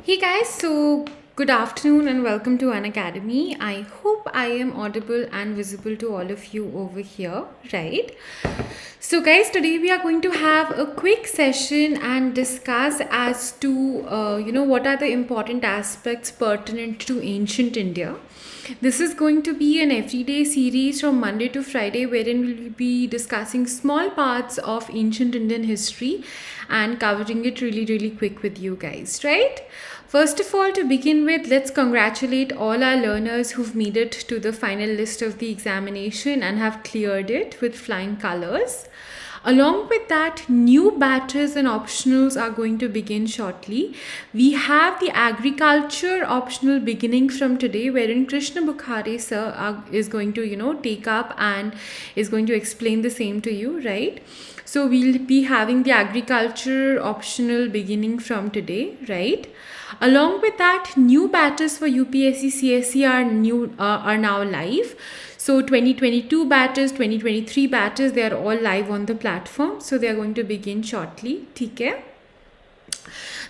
Hey guys, so good afternoon and welcome to Unacademy. I hope I am audible and visible to all of you over here, right? So, guys, today we are going to have a quick session and discuss as to what are the important aspects pertinent to ancient India. This is going to be an everyday series from Monday to Friday, wherein we'll be discussing small parts of ancient Indian history and covering it really quick with you guys, right? First of all, to begin with, let's congratulate all our learners who've made it to the final list of the examination and have cleared it with flying colors. Along with that, new batches and optionals are going to begin shortly. We have the agriculture optional beginning from today, wherein Krishna Bukhare sir is going to, take up and is going to explain the same to you, right? So we'll be having the agriculture optional beginning from today, right? Along with that, new batches for UPSC CSE are now live. So 2022 batches, 2023 batches, they are all live on the platform. So they are going to begin shortly. Okay?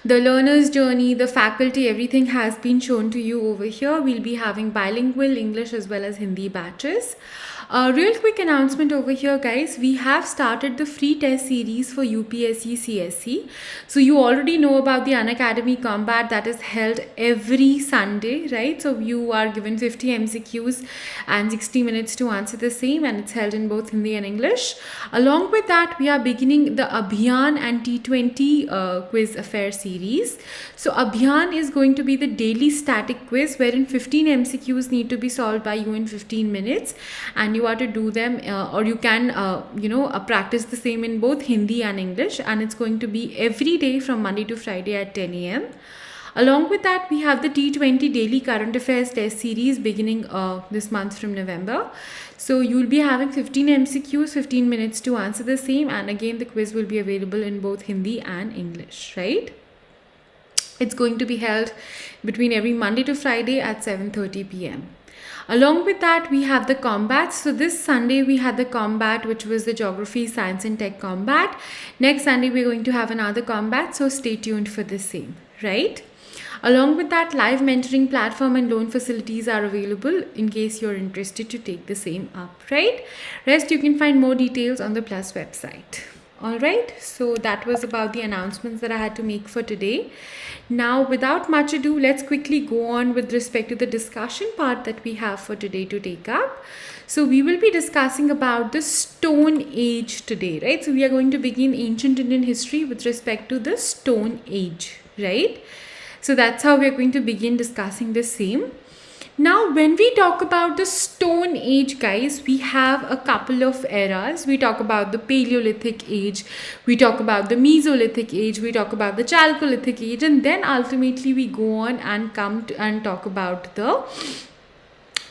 The learner's journey, the faculty, everything has been shown to you over here. We'll be having bilingual English as well as Hindi batches. Real quick announcement over here, guys. We have started the free test series for UPSC CSE. So you already know about the Unacademy combat that is held every Sunday, right? So you are given 50 MCQs and 60 minutes to answer the same, and it's held in both Hindi and English. Along with that, we are beginning the Abhiyan and T20 quiz affair series. So Abhiyan is going to be the daily static quiz wherein 15 MCQs need to be solved by you in 15 minutes, and you are to do them or you can practice the same in both Hindi and English, and it's going to be every day from Monday to Friday at 10 a.m. Along with that, we have the T20 daily current affairs test series beginning this month from November. So you'll be having 15 MCQs, 15 minutes to answer the same, and again the quiz will be available in both Hindi and English, right? It's going to be held between every Monday to Friday at 7:30 p.m. Along with that, we have the combats. So this Sunday we had the combat, which was the geography, science and tech combat. Next Sunday we're going to have another combat, so stay tuned for the same, right? Along with that, live mentoring platform and loan facilities are available in case you're interested to take the same up, right? Rest, you can find more details on the Plus website. All right, so that was about the announcements that I had to make for today. Now, without much ado, let's quickly go on with respect to the discussion part that we have for today to take up. So we will be discussing about the Stone Age today, right? So we are going to begin ancient Indian history with respect to the Stone Age, right? So that's how we're going to begin discussing the same. Now, when we talk about the Stone Age, guys, we have a couple of eras. We talk about the Paleolithic Age, we talk about the Mesolithic Age, we talk about the Chalcolithic Age, and then ultimately we go on and come to and talk about the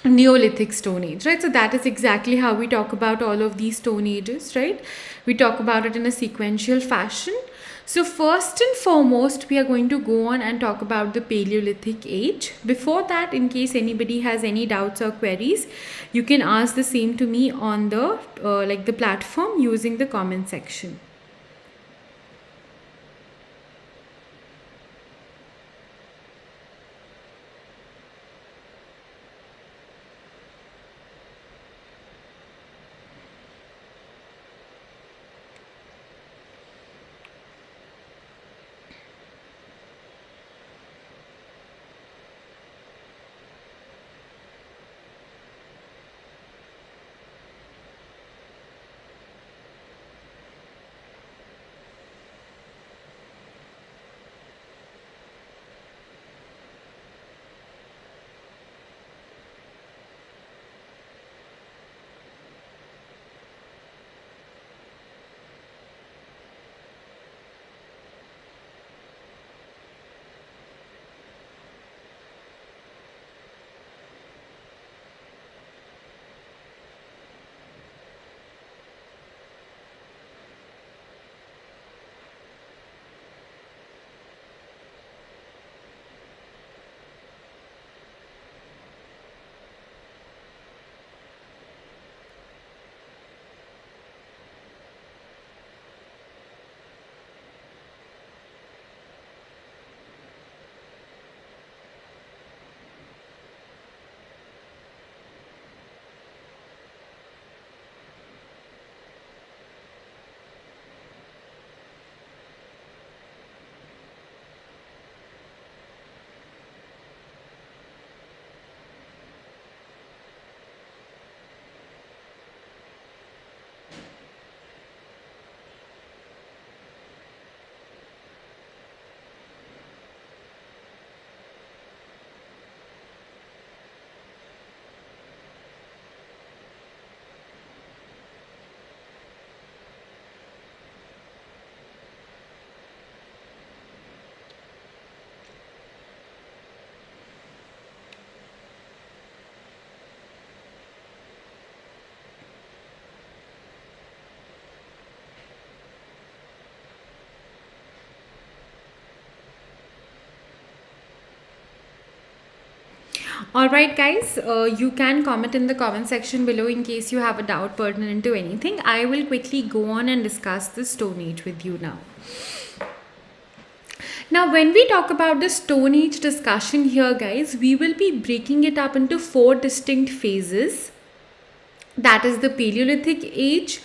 Neolithic Stone Age, right? So that is exactly how we talk about all of these Stone Ages, right? We talk about it in a sequential fashion. So first and foremost, we are going to go on and talk about the Paleolithic Age. Before that, in case anybody has any doubts or queries, you can ask the same to me on the the platform using the comment section. All right, guys, you can comment in the comment section below in case you have a doubt pertinent to anything. I will quickly go on and discuss the Stone Age with you now. Now, when we talk about the Stone Age discussion here, guys, we will be breaking it up into four distinct phases. That is the Paleolithic Age.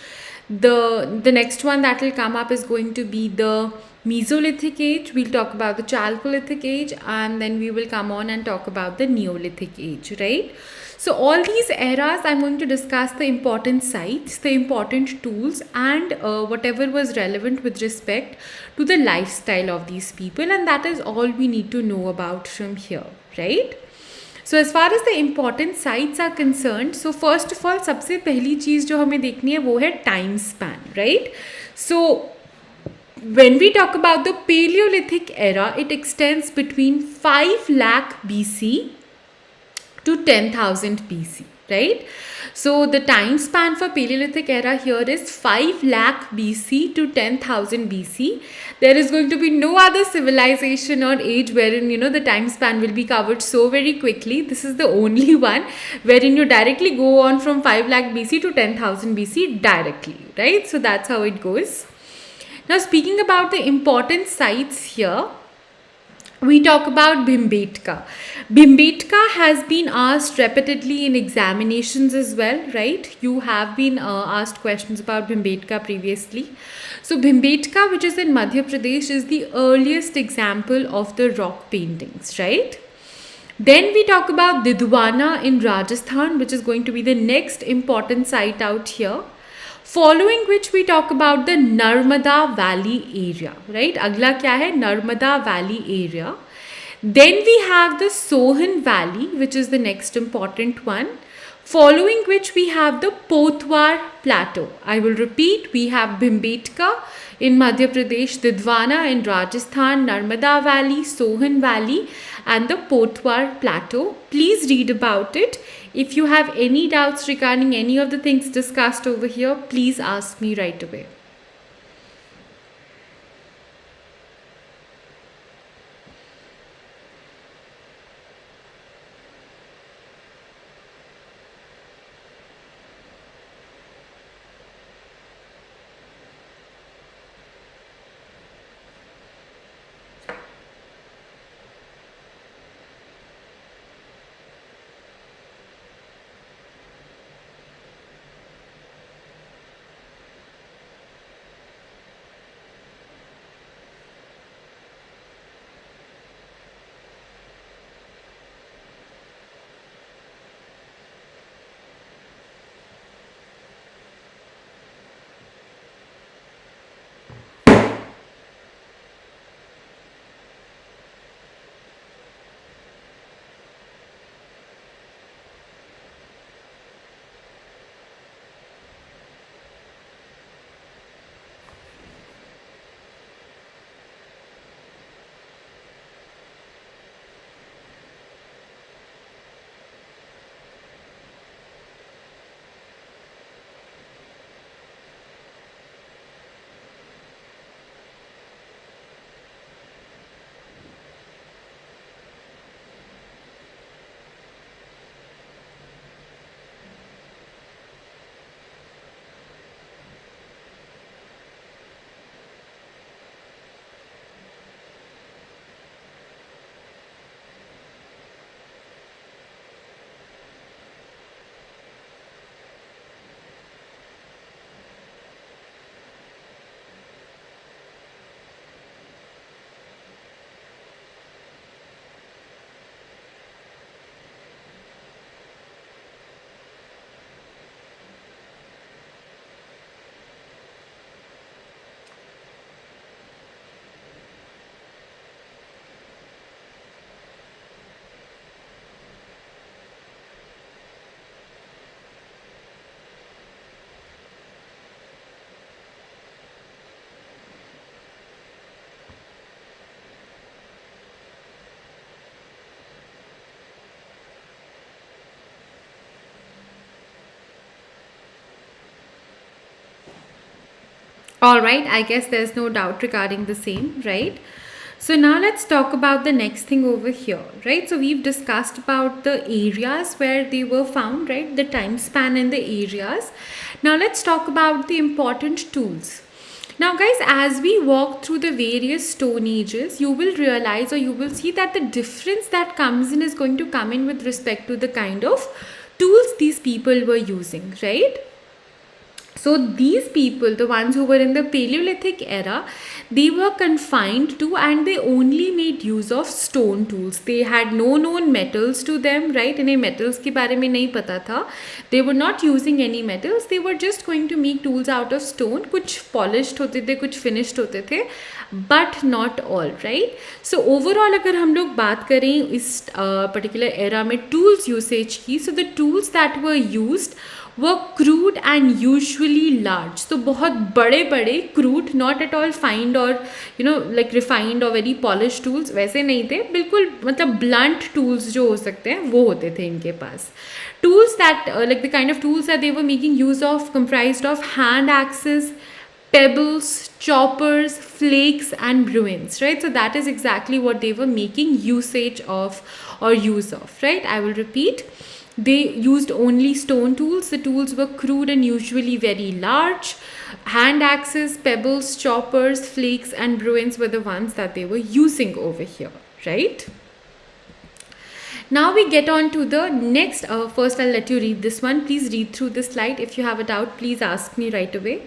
The next one that will come up is going to be the Mesolithic Age. We'll talk about the Chalcolithic Age, and then we will come on and talk about the Neolithic Age, right? So all these eras, I'm going to discuss the important sites, the important tools, and whatever was relevant with respect to the lifestyle of these people, and that is all we need to know about from here, right? So as far as the important sites are concerned, so first of all, सबसे पहली चीज़ जो हमें देखनी है वो है time span, right? So when we talk about the Paleolithic era, it extends between 5 lakh BC to 10,000 BC, right? So the time span for Paleolithic era here is 5 lakh BC to 10,000 BC. There is going to be no other civilization or age wherein, the time span will be covered so very quickly. This is the only one wherein you directly go on from 5 lakh BC to 10,000 BC directly, right? So that's how it goes. Now, speaking about the important sites here, we talk about Bhimbetka. Bhimbetka has been asked repeatedly in examinations as well, right? You have been asked questions about Bhimbetka previously. So Bhimbetka, which is in Madhya Pradesh, is the earliest example of the rock paintings, right? Then we talk about Didwana in Rajasthan, which is going to be the next important site out here. Following which we talk about the Narmada Valley area, right? Agla kya hai? Narmada Valley area. Then we have the Sohan Valley, which is the next important one. Following which we have the Potwar Plateau. I will repeat, we have Bhimbetka in Madhya Pradesh, Didwana in Rajasthan, Narmada Valley, Sohan Valley, and the Potwar Plateau. Please read about it. If you have any doubts regarding any of the things discussed over here, please ask me right away. All right, I guess there's no doubt regarding the same, right? So now let's talk about the next thing over here, right? So we've discussed about the areas where they were found, right? The time span and the areas. Now let's talk about the important tools. Now guys, as we walk through the various stone ages, you will realize or you will see that the difference that comes in is going to come in with respect to the kind of tools these people were using, right? So these people, the ones who were in the Paleolithic era, they were confined to and they only made use of stone tools. They had no known metals to them, right? इन्हें metals के बारे में नहीं पता था. They were not using any metals. They were just going to make tools out of stone. कुछ polished होते थे, कुछ finished होते थे, but not all, right? So overall अगर हम लोग बात करें इस particular era में tools usage की, so the tools that were used were crude and usually large. So बहुत बड़े बड़े crude, not at all fine or like refined or very polished tools वैसे नहीं थे, बिल्कुल मतलब blunt tools जो हो सकते हैं वो होते थे इनके पास. Tools that like the kind of tools that they were making use of comprised of hand axes, pebbles, choppers, flakes and bruins, right? So that is exactly what they were making usage of or use of, right? I will repeat. They used only stone tools. The tools were crude and usually very large. Hand axes, pebbles, choppers, flakes and bruins were the ones that they were using over here, right? Now we get on to the next. First I'll let you read this one. Please read through this slide. If you have a doubt, please ask me right away.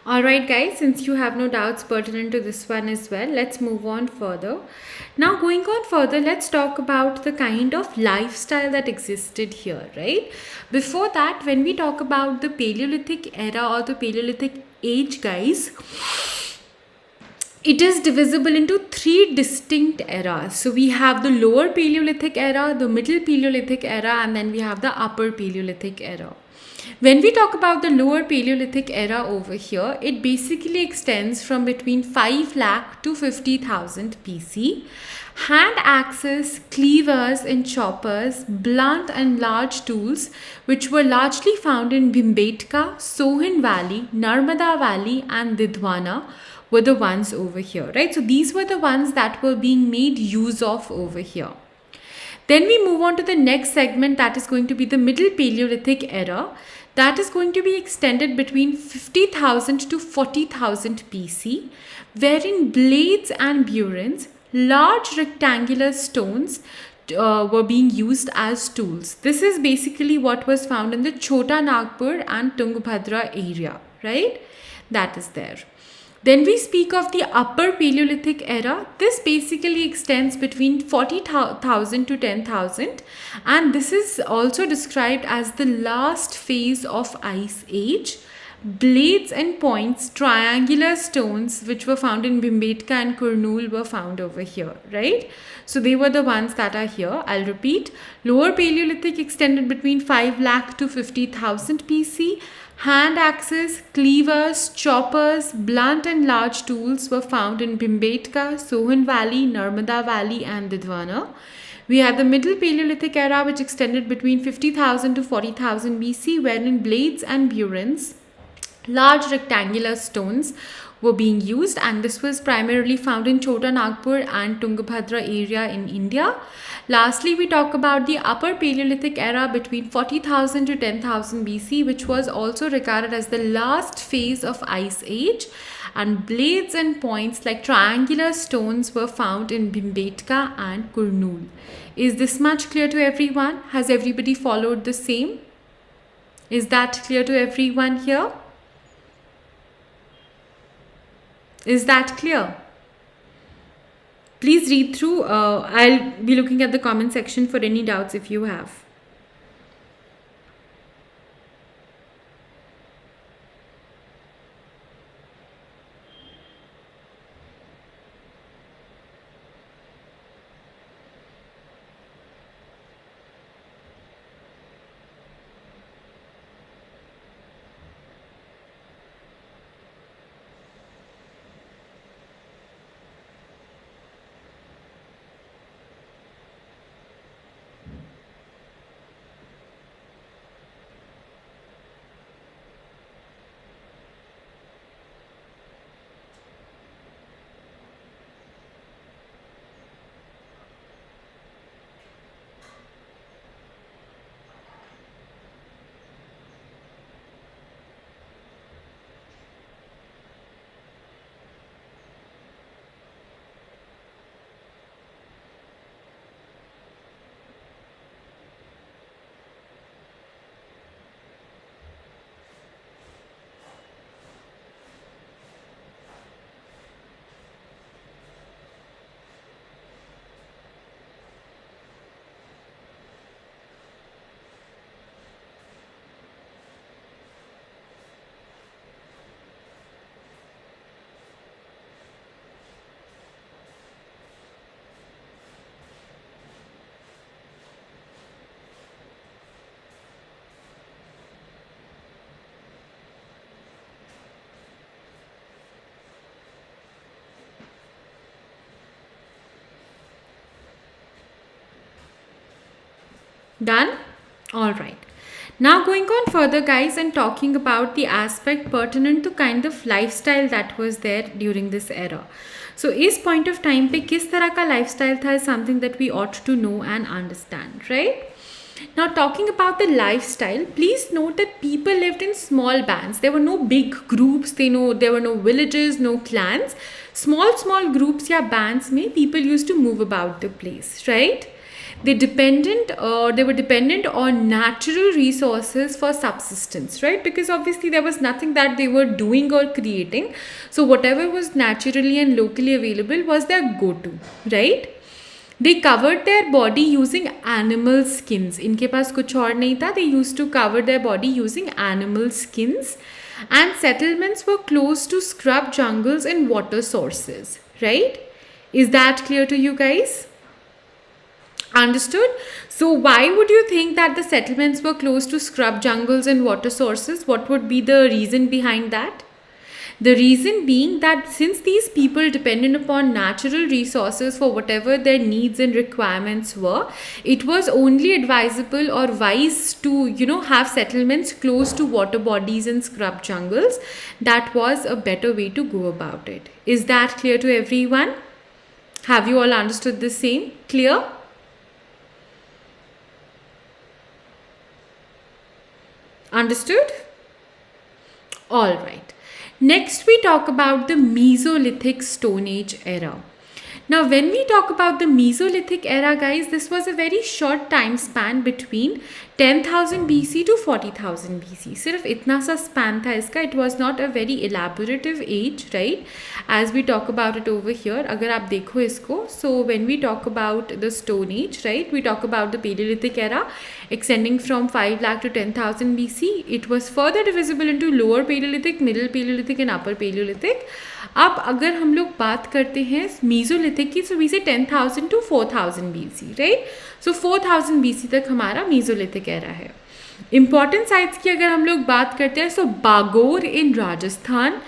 Alright guys, since you have no doubts pertinent to this one as well, let's move on further. Now going on further, let's talk about the kind of lifestyle that existed here, right? Before that, when we talk about the Paleolithic era or the Paleolithic age, guys, it is divisible into three distinct eras. So we have the lower Paleolithic era, the middle Paleolithic era, and then we have the upper Paleolithic era. When we talk about the lower Paleolithic era over here, it basically extends from between 5 lakh to 50,000 BC. Hand axes, cleavers and choppers, blunt and large tools, which were largely found in Bhimbetka, Sohan Valley, Narmada Valley and Didwana, were the ones over here, right? So these were the ones that were being made use of over here. Then we move on to the next segment, that is going to be the middle Paleolithic era. That is going to be extended between 50,000 to 40,000 BC, wherein blades and burins, large rectangular stones, were being used as tools. This is basically what was found in the Chota Nagpur and Tungabhadra area, right? That is there. Then we speak of the upper Paleolithic era. This basically extends between 40,000 to 10,000, and this is also described as the last phase of Ice Age. blades and points, triangular stones which were found in Bhimbetka and Kurnool were found over here, right? So they were the ones that are here. I'll repeat. Lower Paleolithic extended between 5 lakh to 50,000 BC. Hand axes, cleavers, choppers, blunt and large tools were found in Bhimbetka, Sohan Valley, Narmada Valley and Didwana. We have the Middle Paleolithic era, which extended between 50,000 to 40,000 BC, wherein blades and burins, large rectangular stones, were being used, and this was primarily found in Chota Nagpur and Tungabhadra area in India. Lastly, we talk about the Upper Paleolithic era between 40,000 to 10,000 BC, which was also regarded as the last phase of Ice Age, and blades and points like triangular stones were found in Bhimbetka and Kurnool. Is this much clear to everyone? Has everybody followed the same? Is that clear to everyone here? Is that clear? Please read through. I'll be looking at the comment section for any doubts if you have. Done? Alright. Now going on further, guys, and talking about the aspect pertinent to kind of lifestyle that was there during this era. So इस point of time पे किस तरह का lifestyle था is something that we ought to know and understand, right? Now talking about the lifestyle, please note that people lived in small bands. There were no big groups, there were no villages, no clans. Small groups या bands में people used to move about the place, right? They were dependent on natural resources for subsistence, right? Because obviously there was nothing that they were doing or creating. So whatever was naturally and locally available was their go-to, right? They covered their body using animal skins. इनके पास कुछ और नहीं था. They used to cover their body using animal skins. And settlements were close to scrub jungles and water sources, right? Is that clear to you guys? Understood? So why would you think that the settlements were close to scrub jungles and water sources? What would be the reason behind that? The reason being that since these people depended upon natural resources for whatever their needs and requirements were, it was only advisable or wise to, have settlements close to water bodies and scrub jungles. That was a better way to go about it. Is that clear to everyone? Have you all understood the same? Clear? Understood? All right. Next, we talk about the Mesolithic Stone Age era. Now, when we talk about the Mesolithic era, guys, this was a very short time span between 10,000 BC to 40,000 BC. सिर्फ इतना सा span था इसका. It was not a very elaborative age, right? As we talk about it over here, अगर आप देखो इसको, so when we talk about the Stone Age, right, we talk about the Paleolithic era extending from 5 lakh to 10,000 BC. It was further divisible into Lower Paleolithic, Middle Paleolithic and Upper Paleolithic. अब अगर हम लोग बात करते हैं mesolithic की, सो we say 10,000 to 4,000 BC, right. So 4,000 BC तक हमारा मीजोलिथिक एरा है. इंपॉर्टेंट साइट्स की अगर हम लोग बात करते हैं, सो बागोर इन Rajasthan,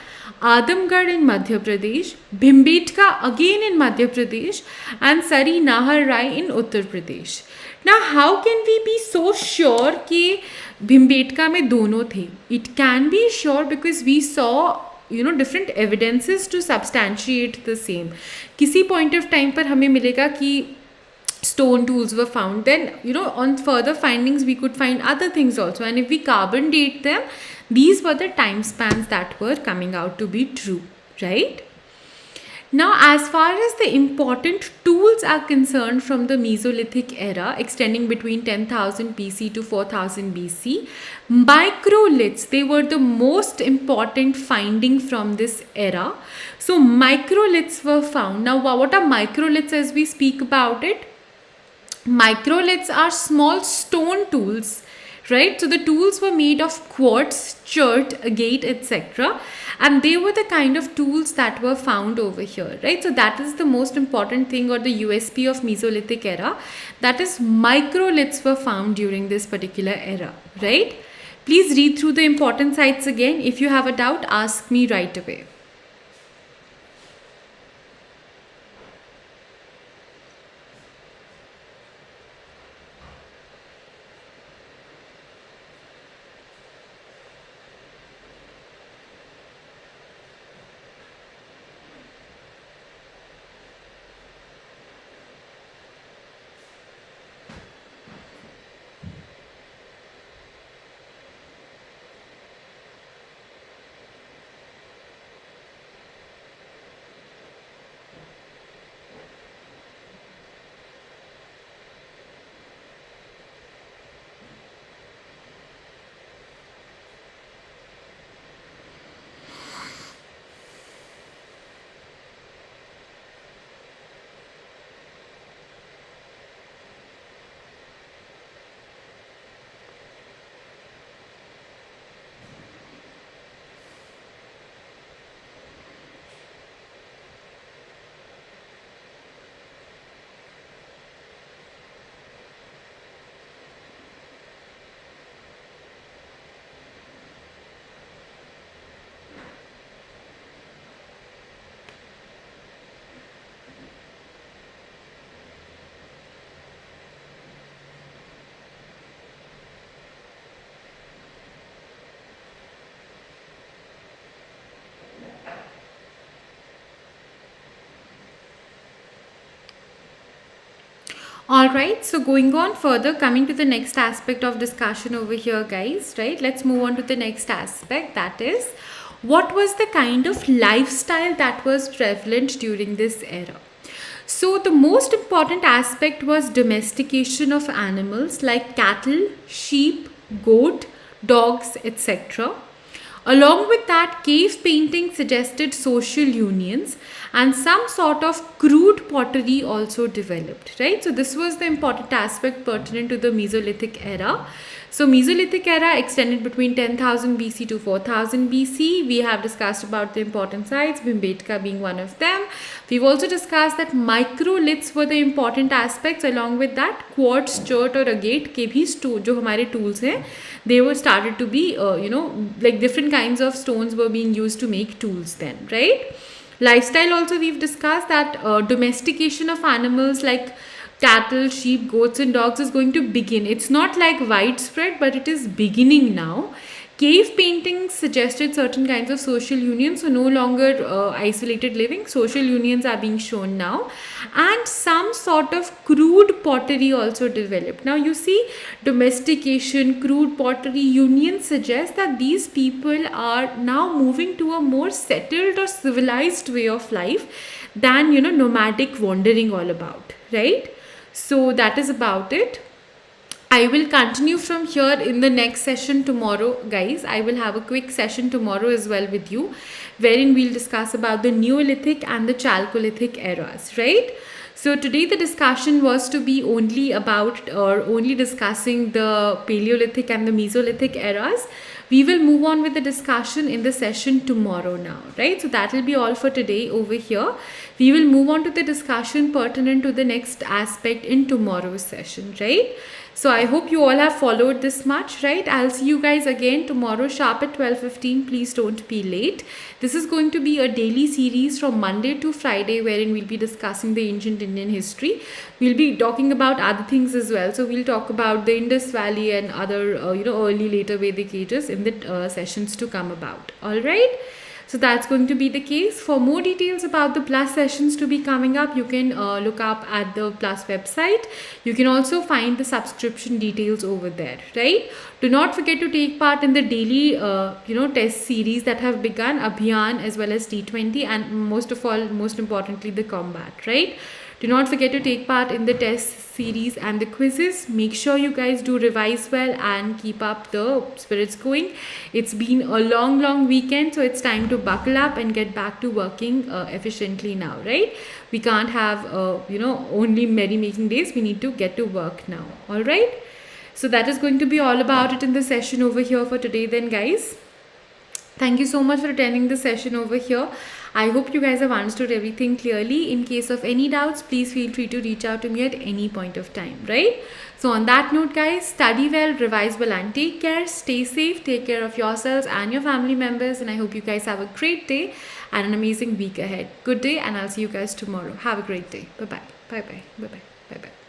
Adamgarh in Madhya Pradesh, Bhimbetka again in Madhya Pradesh, and Sari Nahar Rai in Uttar Pradesh. Now, how can we be so sure कि Bhimbetka में दोनों थे? It can be sure because we saw different evidences to substantiate the same. किसी point of time पर हमें मिलेगा कि stone tools were found, then on further findings we could find other things also, and if we carbon date them, these were the time spans that were coming out to be true, right? Now, as far as the important tools are concerned from the Mesolithic era extending between 10,000 BC to 4,000 BC, microliths, they were the most important finding from this era. So microliths were found. Now, what are microliths as we speak about it? Microliths are small stone tools, right? So the tools were made of quartz, chert, agate, etc. And they were the kind of tools that were found over here, right? So that is the most important thing, or the USP of Mesolithic era. That is, microliths were found during this particular era, right? Please read through the important sites again. If you have a doubt, ask me right away. Alright, so going on further, coming to the next aspect of discussion over here, guys, right? Let's move on to the next aspect, that is, what was the kind of lifestyle that was prevalent during this era? So the most important aspect was domestication of animals like cattle, sheep, goat, dogs, etc. Along with that, cave painting suggested social unions, and some sort of crude pottery also developed, right? So this was the important aspect pertinent to the Mesolithic era. So Mesolithic era extended between 10,000 BC to 4,000 BC. We have discussed about the important sites, Bhimbetka being one of them. We've also discussed that microliths were the important aspects. Along with that, quartz, chert or agate के भी जो हमारे tools हैं, they were started to be, like different kinds of stones were being used to make tools then, right? Lifestyle also we've discussed that domestication of animals like cattle, sheep, goats and dogs is going to begin. It's not like widespread, but it is beginning now. Cave paintings suggested certain kinds of social unions, so no longer isolated living. Social unions are being shown now, and some sort of crude pottery also developed. Now you see, domestication, crude pottery, unions suggest that these people are now moving to a more settled or civilized way of life. than, nomadic wandering all about, right? So that is about it. I will continue from here in the next session tomorrow, guys. I will have a quick session tomorrow as well with you, wherein we'll discuss about the Neolithic and the Chalcolithic eras, right? So today the discussion was to be only about or only discussing the Paleolithic and the Mesolithic eras. We will move on with the discussion in the session tomorrow now, right? So that will be all for today over here. We will move on to the discussion pertinent to the next aspect in tomorrow's session, right? So I hope you all have followed this much, right? I'll see you guys again tomorrow sharp at 12:15. Please don't be late. This is going to be a daily series from Monday to Friday, wherein we'll be discussing the ancient Indian history. We'll be talking about other things as well. So we'll talk about the Indus Valley and other, early later Vedic ages in the sessions to come about. All right. So that's going to be the case. For more details about the Plus sessions to be coming up, you can look up at the Plus website. You can also find the subscription details over there, right? Do not forget to take part in the daily, test series that have begun, Abhiyan as well as T20, and most importantly, the combat, right? Do not forget to take part in the test series and the quizzes. Make sure you guys do revise well and keep up the spirits going. It's been a long weekend, so it's time to buckle up and get back to working efficiently now, right? We can't have, only merry-making days. We need to get to work now, all right? So that is going to be all about it in the session over here for today then, guys. Thank you so much for attending the session over here. I hope you guys have understood everything clearly. In case of any doubts, please feel free to reach out to me at any point of time, right? So on that note, guys, study well, revise well, and take care. Stay safe, take care of yourselves and your family members. And I hope you guys have a great day and an amazing week ahead. Good day, and I'll see you guys tomorrow. Have a great day. Bye-bye. Bye-bye. Bye-bye. Bye-bye.